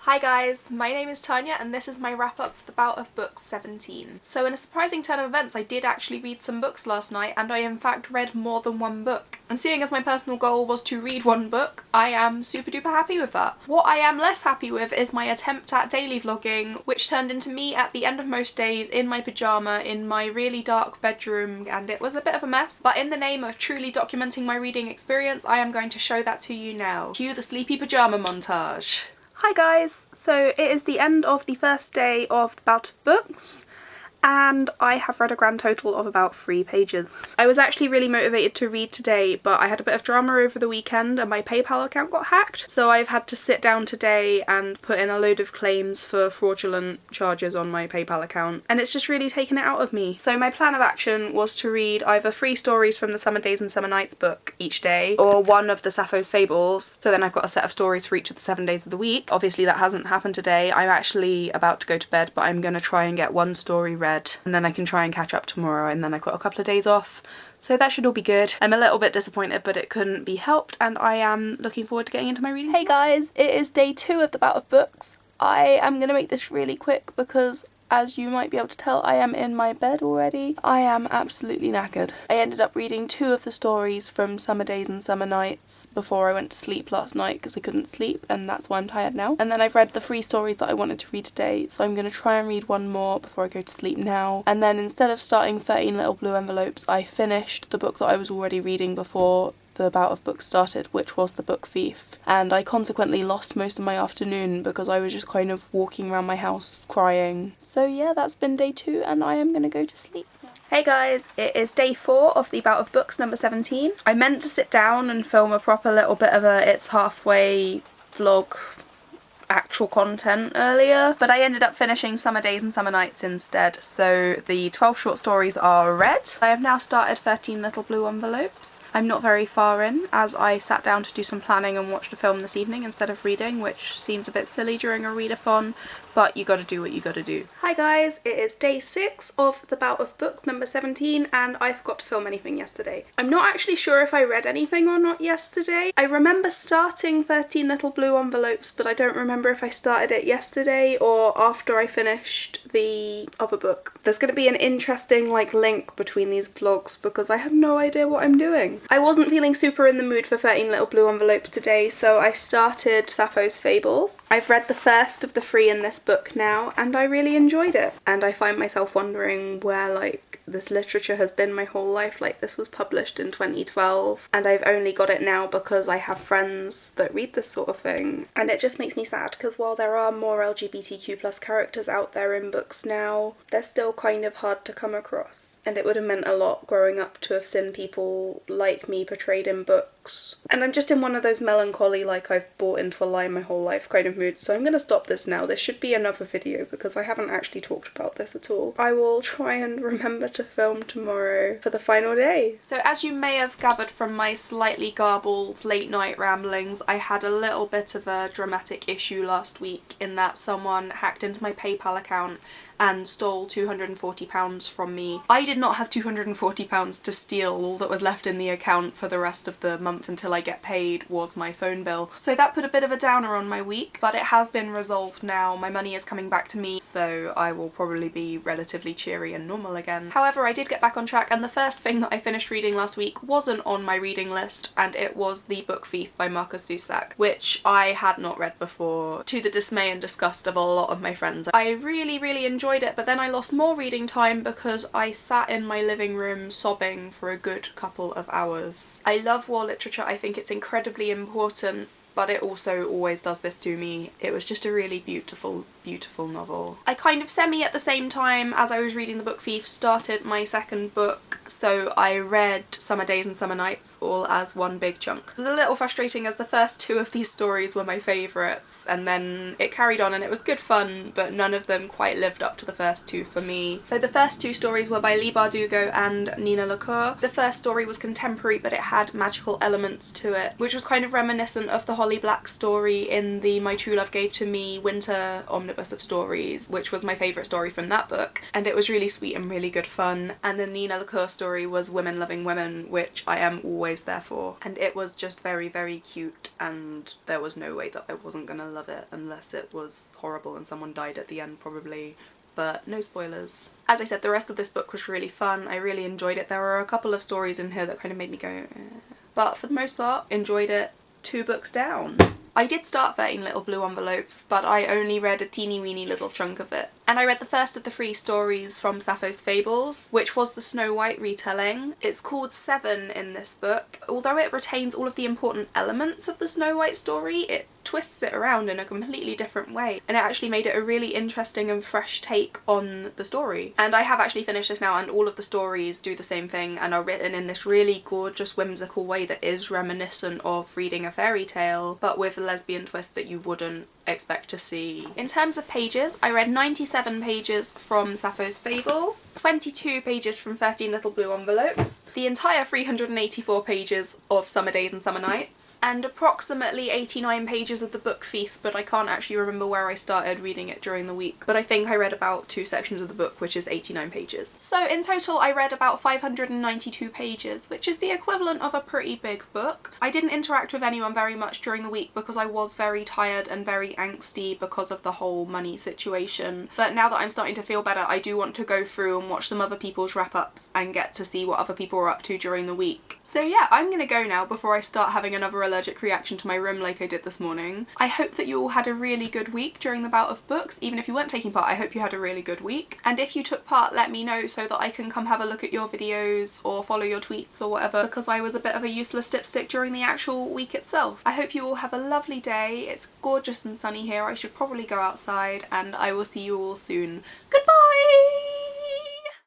Hi guys, my name is Tania and this is my wrap up for the Bout of Books 17. So in a surprising turn of events I did actually read some books last night, and I in fact read more than one book. And seeing as my personal goal was to read one book, I am super duper happy with that. What I am less happy with is my attempt at daily vlogging, which turned into me at the end of most days in my pyjama in my really dark bedroom, and it was a bit of a mess. But in the name of truly documenting my reading experience, I am going to show that to you now. Cue the sleepy pyjama montage. Hi guys, so it is the end of the first day of the Bout of Books, and I have read a grand total of about 3 pages. I was actually really motivated to read today, but I had a bit of drama over the weekend and my PayPal account got hacked, so I've had to sit down today and put in a load of claims for fraudulent charges on my PayPal account, and it's just really taken it out of me. So my plan of action was to read either 3 stories from the Summer Days and Summer Nights book each day, or one of the Sappho's Fables, so then I've got a set of stories for each of the 7 days of the week. Obviously that hasn't happened today. I'm actually about to go to bed, but I'm gonna try and get one story read, and then I can try and catch up tomorrow, and then I've got a couple of days off, so that should all be good. I'm a little bit disappointed, but it couldn't be helped, and I am looking forward to getting into my reading. Hey guys, it is day 2 of the Bout of Books. I am gonna make this really quick because, as you might be able to tell, I am in my bed already. I am absolutely knackered. I ended up reading 2 of the stories from Summer Days and Summer Nights before I went to sleep last night because I couldn't sleep, and that's why I'm tired now. And then I've read the 3 stories that I wanted to read today, so I'm going to try and read one more before I go to sleep now. And then instead of starting 13 Little Blue Envelopes, I finished the book that I was already reading before the Bout of Books started, which was The Book Thief, and I consequently lost most of my afternoon because I was just kind of walking around my house crying. So yeah, that's been day 2 and I am gonna go to sleep now. Hey guys, it is day 4 of the Bout of Books number 17. I meant to sit down and film a proper little bit of a It's Halfway vlog actual content earlier, but I ended up finishing Summer Days and Summer Nights instead, so the 12 short stories are read. I have now started 13 Little Blue Envelopes. I'm not very far in, as I sat down to do some planning and watched a film this evening instead of reading, which seems a bit silly during a readathon, but you gotta do what you gotta do. Hi guys, it is day 6 of the Bout of Books number 17, and I forgot to film anything yesterday. I'm not actually sure if I read anything or not yesterday. I remember starting 13 Little Blue Envelopes, but I don't remember if I started it yesterday or after I finished the other book. There's gonna be an interesting link between these vlogs because I have no idea what I'm doing. I wasn't feeling super in the mood for 13 Little Blue Envelopes today, so I started Sappho's Fables. I've read the first of the 3 in this book now, and I really enjoyed it. And I find myself wondering where this literature has been my whole life. This was published in 2012, and I've only got it now because I have friends that read this sort of thing. And it just makes me sad, because while there are more LGBTQ+ characters out there in books now, they're still kind of hard to come across. And it would have meant a lot growing up to have seen people like me portrayed in books. And I'm just in one of those melancholy, I've bought into a lie my whole life kind of moods, so I'm gonna stop this now. This should be another video because I haven't actually talked about this at all. I will try and remember to film tomorrow for the final day. So as you may have gathered from my slightly garbled late night ramblings, I had a little bit of a dramatic issue last week in that someone hacked into my PayPal account and stole £240 from me. I did not have £240 to steal. All that was left in the account for the rest of the month until I get paid was my phone bill. So that put a bit of a downer on my week, but it has been resolved now. My money is coming back to me, so I will probably be relatively cheery and normal again. However, I did get back on track, and the first thing that I finished reading last week wasn't on my reading list, and it was The Book Thief by Marcus Zusak, which I had not read before, to the dismay and disgust of a lot of my friends. I really enjoyed it, but then I lost more reading time because I sat in my living room sobbing for a good couple of hours. I love war literature. I think it's incredibly important, but it also always does this to me. It was just a really beautiful novel. I kind of at the same time as I was reading The Book Thief started my second book, so I read Summer Days and Summer Nights all as one big chunk. It was a little frustrating as the first 2 of these stories were my favourites, and then it carried on and it was good fun, but none of them quite lived up to the first 2 for me. So the first 2 stories were by Leigh Bardugo and Nina LaCour. The first story was contemporary, but it had magical elements to it, which was kind of reminiscent of the Holly Black story in the My True Love Gave to Me winter omnibus of stories, which was my favourite story from that book, and it was really sweet and really good fun. And the Nina LaCour story was Women Loving Women, which I am always there for, and it was just very, very cute, and there was no way that I wasn't gonna love it unless it was horrible and someone died at the end probably. But no spoilers. As I said, the rest of this book was really fun. I really enjoyed it. There were a couple of stories in here that kind of made me go, eh. But for the most part, enjoyed it. 2 books down. I did start 13 Little Blue Envelopes, but I only read a teeny weeny little chunk of it. And I read the first of the 3 stories from Sappho's Fables, which was the Snow White retelling. It's called 7 in this book. Although it retains all of the important elements of the Snow White story, it twists it around in a completely different way, and it actually made it a really interesting and fresh take on the story. And I have actually finished this now, and all of the stories do the same thing and are written in this really gorgeous, whimsical way that is reminiscent of reading a fairy tale, but with a lesbian twist that you wouldn't expect to see. In terms of pages, I read 97 pages from Sappho's Fables, 22 pages from 13 Little Blue Envelopes, the entire 384 pages of Summer Days and Summer Nights, and approximately 89 pages of the book Thief, but I can't actually remember where I started reading it during the week. But I think I read about 2 sections of the book, which is 89 pages. So in total I read about 592 pages, which is the equivalent of a pretty big book. I didn't interact with anyone very much during the week because I was very tired and very angsty because of the whole money situation, but now that I'm starting to feel better, I do want to go through and watch some other people's wrap-ups and get to see what other people are up to during the week. So yeah, I'm gonna go now before I start having another allergic reaction to my room like I did this morning. I hope that you all had a really good week during the Bout of Books. Even if you weren't taking part, I hope you had a really good week. And if you took part, let me know so that I can come have a look at your videos or follow your tweets or whatever, because I was a bit of a useless dipstick during the actual week itself. I hope you all have a lovely day. It's gorgeous and sunny here. I should probably go outside, and I will see you all soon. Goodbye!